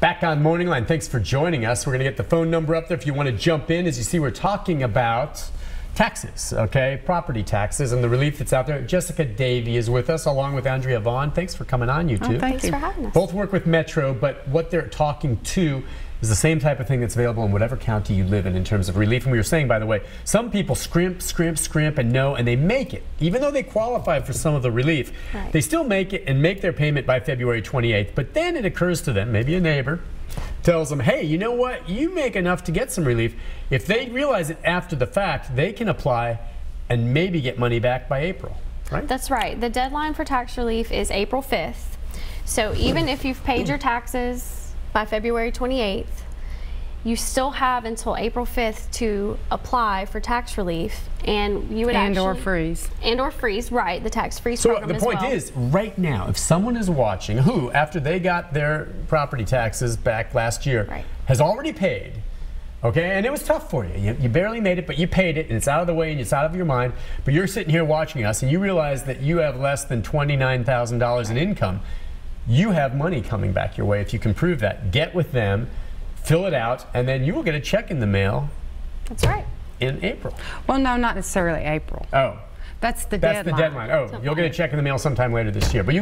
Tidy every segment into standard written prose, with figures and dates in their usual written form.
Back on Morning Line. Thanks for joining us. We're going to get the phone number up there if you want to jump in. As you see, we're talking about taxes, okay? Property taxes and the relief that's out there. Jessica Davey is with us along with Andrea Vaughn. Thanks for coming on, you two. Thanks for having us. Both work with Metro, but what they're talking to is the same type of thing that's available in whatever county you live in terms of relief. And we were saying, by the way, some people scrimp, and they make it. Even though they qualify for some of the relief, they still make it and make their payment by February 28th. But then it occurs to them, maybe a neighbor tells them, hey, you know what? You make enough to get some relief. If they realize it after the fact, they can apply and maybe get money back by April, right? That's right. The deadline for tax relief is April 5th. So even if you've paid your taxes by February 28th, you still have until April 5th to apply for tax relief, and you would or freeze. Or freeze, right, the tax freeze program as well. So the point is, right now, if someone is watching who, after they got their property taxes back last year, has already paid, okay, and it was tough for you. You barely made it, but you paid it, and it's out of the way, and it's out of your mind, but you're sitting here watching us, and you realize that you have less than $29,000 in income, you have money coming back your way if you can prove that. Get with them, fill it out, and then you will get a check in the mail. That's right. In April. Well, no, not necessarily April. Oh. That's the deadline. That's the deadline. Oh, you'll get a check in the mail sometime later this year. But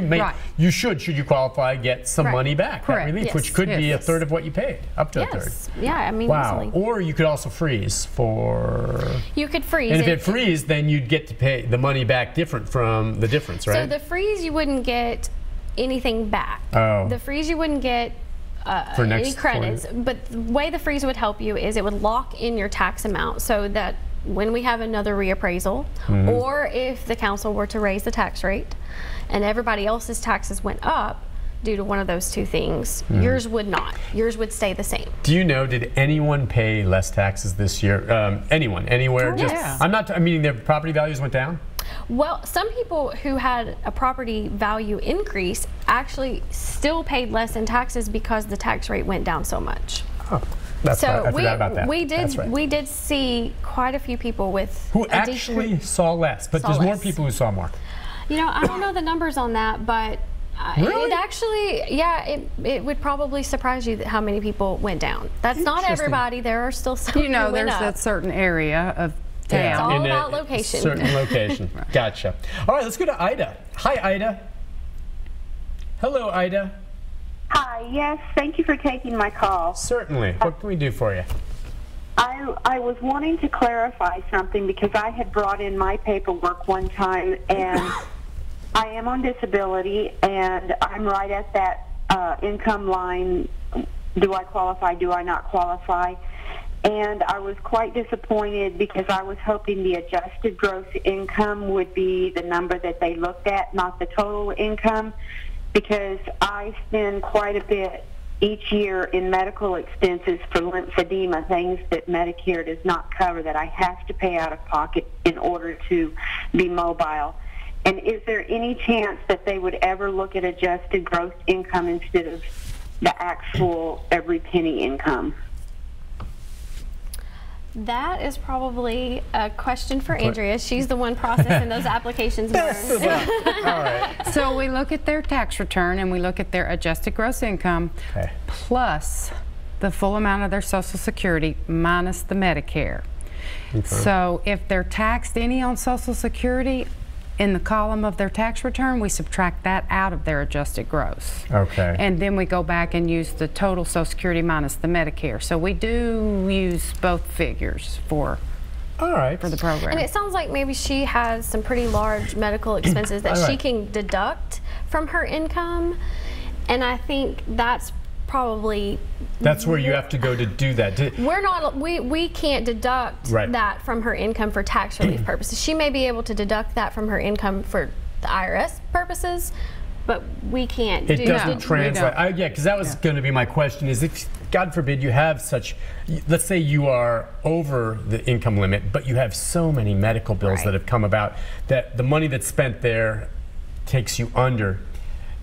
you should you qualify, get some money back, that relief, which could be a third of what you paid, up to a third. Yeah, I mean, wow. Easily. Or you could also freeze for... You could freeze. And if it freezes, then you'd get to pay the money back different from the difference, right? So the freeze, you wouldn't get anything back. Oh. The freeze, you wouldn't get any credits. But the way the freeze would help you is it would lock in your tax amount so that when we have another reappraisal, or if the council were to raise the tax rate and everybody else's taxes went up due to one of those two things, yours would not. Yours would stay the same. Do you know, did anyone pay less taxes this year? Anyone, anywhere? Yes. I'm not, meaning their property values went down? Well, some people who had a property value increase actually still paid less in taxes because the tax rate went down so much. Oh. That's right. I forgot about that. We did see quite a few people with who actually saw less, but there's more people who saw more. You know, I don't know the numbers on that, but really? it actually, it would probably surprise you how many people went down. That's not everybody. There are still some. You know, there's that certain area of town. It's all about location. Certain location. Gotcha. All right, let's go to Ida. Hi, Ida. Hello, Ida. Hi, yes, thank you for taking my call. Certainly. What can we do for you? I was wanting to clarify something because I had brought in my paperwork one time, and I am on disability, and I'm right at that income line. Do I qualify? Do I not qualify? And I was quite disappointed because I was hoping the adjusted gross income would be the number that they looked at, not the total income, because I spend quite a bit each year in medical expenses for lymphedema, things that Medicare does not cover, that I have to pay out of pocket in order to be mobile. And is there any chance that they would ever look at adjusted gross income instead of the actual every penny income? That is probably a question for Andrea. She's the one processing those applications. All right. So we look at their tax return and we look at their adjusted gross income plus the full amount of their Social Security minus the Medicare. So if they're taxed any on Social Security, in the column of their tax return, we subtract that out of their adjusted gross. Okay. And then we go back and use the total Social Security minus the Medicare. So we do use both figures for the program. And it sounds like maybe she has some pretty large medical expenses that she can deduct from her income. And I think that's probably where you have to go to do that. We can't deduct that from her income for tax relief purposes. She may be able to deduct that from her income for the IRS purposes, but we can't do that. It doesn't translate. Yeah, because that was going to be my question, is if, God forbid, you have such, let's say you are over the income limit, but you have so many medical bills that have come about that the money that's spent there takes you under.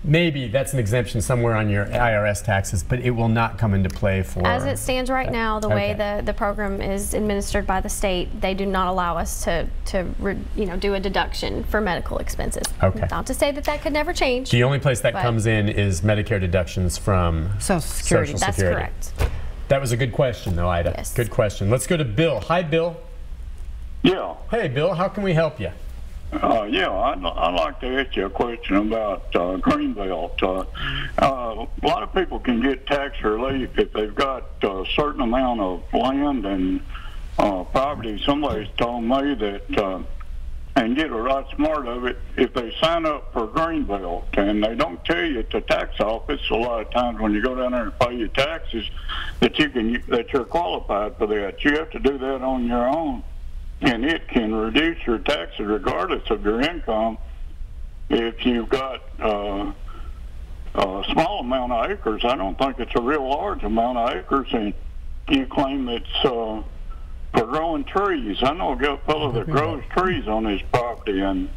maybe that's an exemption somewhere on your IRS taxes, but it will not come into play for... As it stands right now, the way the program is administered by the state, they do not allow us to do a deduction for medical expenses. Okay. Not to say that that could never change. The only place that comes in is Medicare deductions from Social Security. That's correct. That was a good question, though, Ida. Yes. Good question. Let's go to Bill. Hi, Bill. Yeah. Hey, Bill. How can we help you? Yeah, I'd like to ask you a question about Greenbelt. A lot of people can get tax relief if they've got a certain amount of land and property. Somebody's told me that, and get a lot smart of it, if they sign up for Greenbelt, and they don't tell you at the tax office a lot of times when you go down there and pay your taxes that you're qualified for that. You have to do that on your own. And it can reduce your taxes regardless of your income if you've got a small amount of acres. I don't think it's a real large amount of acres, and you claim it's for growing trees. I know a fellow that grows trees on his property, and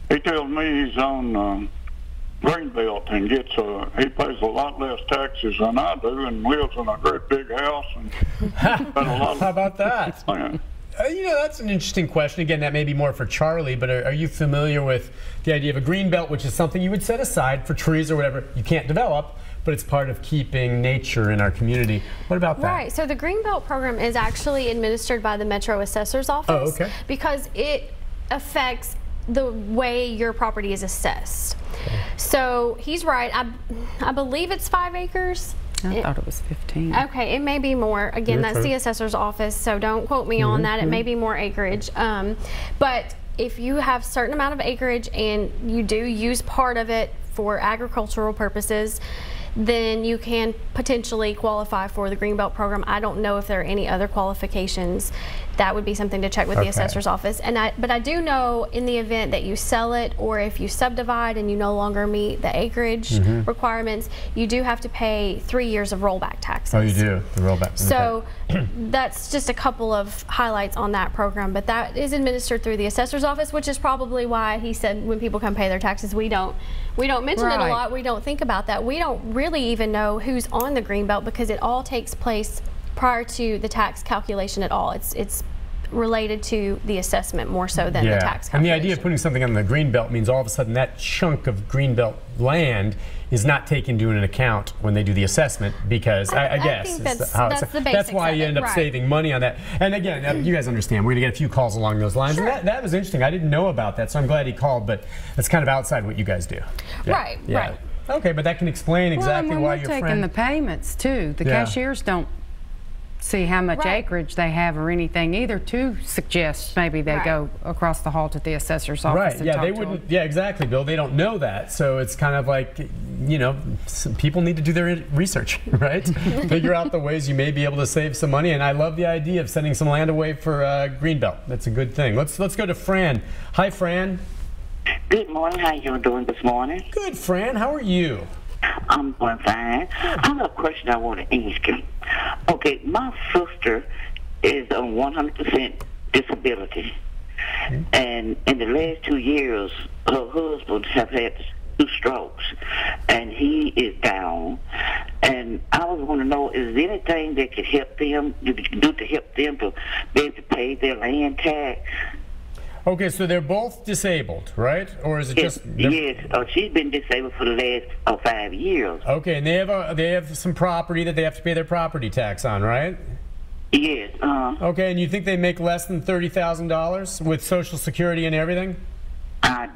he tells me he's on Greenbelt and he pays a lot less taxes than I do, and lives in a great big house. And How about that? That's an interesting question. Again, that may be more for Charlie, but are you familiar with the idea of a green belt, which is something you would set aside for trees or whatever you can't develop, but it's part of keeping nature in our community? What about that? Right. So the Greenbelt program is actually administered by the Metro Assessor's Office because it affects the way your property is assessed. Okay. So he's right. I believe it's 5 acres. I thought it was 15. Okay, it may be more. Again, that's the assessor's office, so don't quote me on that. It may be more acreage. But if you have a certain amount of acreage and you do use part of it for agricultural purposes, then you can potentially qualify for the Greenbelt program. I don't know if there are any other qualifications. That would be something to check with the assessor's office. But I do know in the event that you sell it, or if you subdivide and you no longer meet the acreage requirements, you do have to pay 3 years of rollback taxes. Oh, you do, the rollback. So that's just a couple of highlights on that program, but that is administered through the assessor's office, which is probably why he said when people come pay their taxes, we don't mention it a lot. We don't think about that. We don't really even know who's on the Greenbelt because it all takes place prior to the tax calculation at all. It's related to the assessment more so than the tax calculation. And the idea of putting something on the Greenbelt means all of a sudden that chunk of Greenbelt land is not taken into an account when they do the assessment, because I guess that's why you end up saving money on that. And again, you guys understand, we're going to get a few calls along those lines. Sure. And that was interesting. I didn't know about that, so I'm glad he called, but that's kind of outside what you guys do. Right. Okay, but that can explain exactly why your friend... We're taking the payments, too. The cashiers don't see how much acreage they have or anything either to suggest maybe they go across the hall to the assessor's office. Right, they wouldn't, exactly, Bill. They don't know that. So it's kind of like, people need to do their research, right? Figure out the ways you may be able to save some money. And I love the idea of sending some land away for Greenbelt. That's a good thing. Let's go to Fran. Hi, Fran. Good morning. How you doing this morning? Good, Fran. How are you? I'm doing fine. I have a question I want to ask you. Okay, my sister is on 100% disability. And in the last 2 years, her husband have had 2 strokes, and he is down. And I was want to know, is there anything that could help them, you can do to help them to be able to pay their land tax? Okay, so they're both disabled, right? Or is it just... Yes, she's been disabled for the last 5 years. Okay, and they have some property that they have to pay their property tax on, right? Yes. Okay, and you think they make less than $30,000 with Social Security and everything? I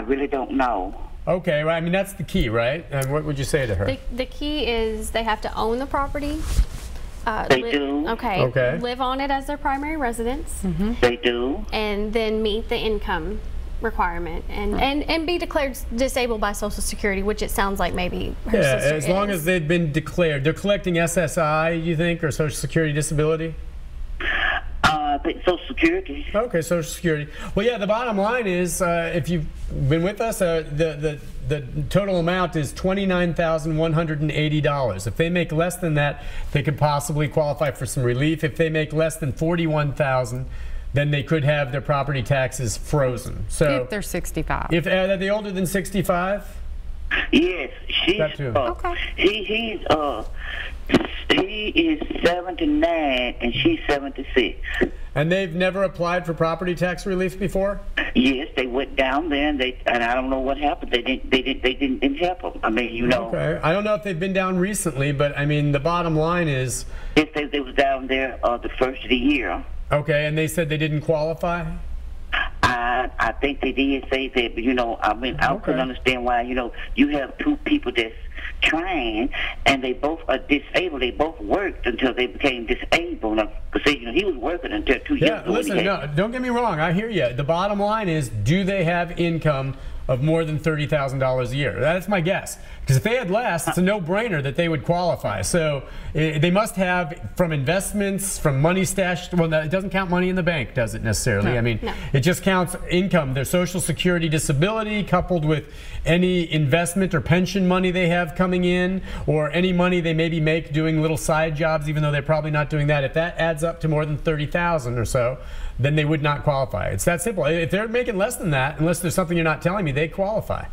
really don't know. Okay, well, I mean, that's the key, right? And what would you say to her? The key is they have to own the property. They do. Okay. Live on it as their primary residence. They do. And then meet the income requirement and be declared disabled by Social Security, which it sounds like maybe her sister as long as they've been declared. They're collecting SSI, you think, or Social Security disability? I think Social Security. Okay, Social Security. Well, yeah, the bottom line is, if you've been with us, the total amount is $29,180. If they make less than that, they could possibly qualify for some relief. If they make less than $41,000, then they could have their property taxes frozen. So if they're 65. Are they older than 65? Yes, she's. That too. Okay. He is 79 and she's 76. And they've never applied for property tax relief before? Yes, they went down there and I don't know what happened. They didn't help them. I mean, you know. Okay. I don't know if they've been down recently, but I mean, the bottom line is. Yes, they was down there the first of the year. Okay, and they said they didn't qualify? I think they did say that, but you know, I mean, I couldn't understand why. You know, you have two people that's trying, and they both are disabled. They both worked until they became disabled. Because you know, he was working until 2 years ago. Yeah, listen, no, don't get me wrong. I hear you. The bottom line is, do they have income of more than $30,000 a year? That's my guess. Because if they had less, it's a no-brainer that they would qualify. So they must have from investments, from money stashed. Well, it doesn't count money in the bank, does it necessarily? No, I mean, no. It just counts income, their Social Security disability, coupled with any investment or pension money they have coming in, or any money they maybe make doing little side jobs, even though they're probably not doing that. If that adds up to more than $30,000 or so, then they would not qualify. It's that simple. If they're making less than that, unless there's something you're not telling me, they qualify.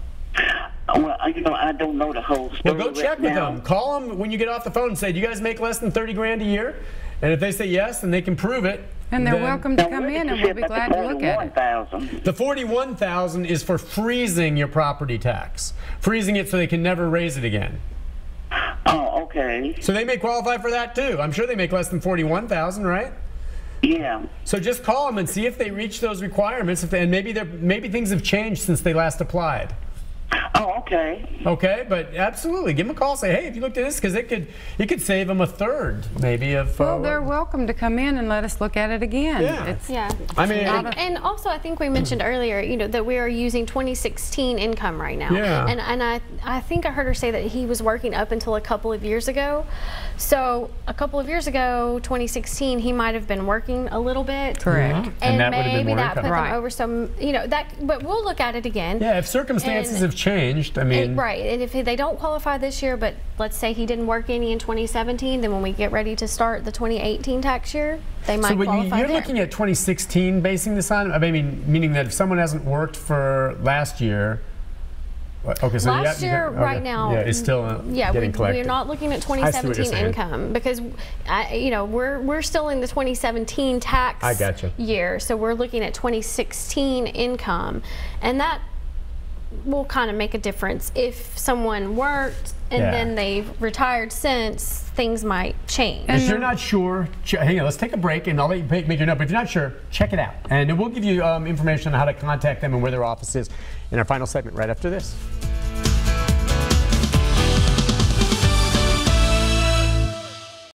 Well, you know, I don't know the whole story. Well, go check with them. Call them when you get off the phone and say, do you guys make less than 30 grand a year? And if they say yes, then they can prove it. And they're welcome to come in, and we'll be glad to look at it. The $41,000 is for freezing your property tax. Freezing it so they can never raise it again. Oh, okay. So they may qualify for that too. I'm sure they make less than $41,000, right? Yeah. So just call them and see if they reach those requirements, and maybe things have changed since they last applied. Oh, okay. Okay, but absolutely, give them a call. Say, hey, if you looked at this, because it could save them a third, maybe of. Well, they're welcome to come in and let us look at it again. Yeah. I mean, and also I think we mentioned earlier, you know, that we are using 2016 income right now. Yeah. And I think I heard her say that he was working up until a couple of years ago. So a couple of years ago, 2016, he might have been working a little bit. Correct. And that would have been maybe more that income. put them over some, you know, that. But we'll look at it again. Yeah, if circumstances have changed, I mean. Right, and if they don't qualify this year, but let's say he didn't work any in 2017, then when we get ready to start the 2018 tax year, they might qualify. So you're looking at 2016 basing this on? I mean, meaning that if someone hasn't worked for last year. Okay, so last year, right now, it's still getting collected. We're not looking at 2017 income because, you know, we're still in the 2017 tax year, so we're looking at 2016 income, and that will kind of make a difference. If someone worked and then they've retired since, things might change. If you're not sure, hang on, let's take a break and I'll let you make your note. But if you're not sure, check it out. And we'll give you information on how to contact them and where their office is in our final segment right after this.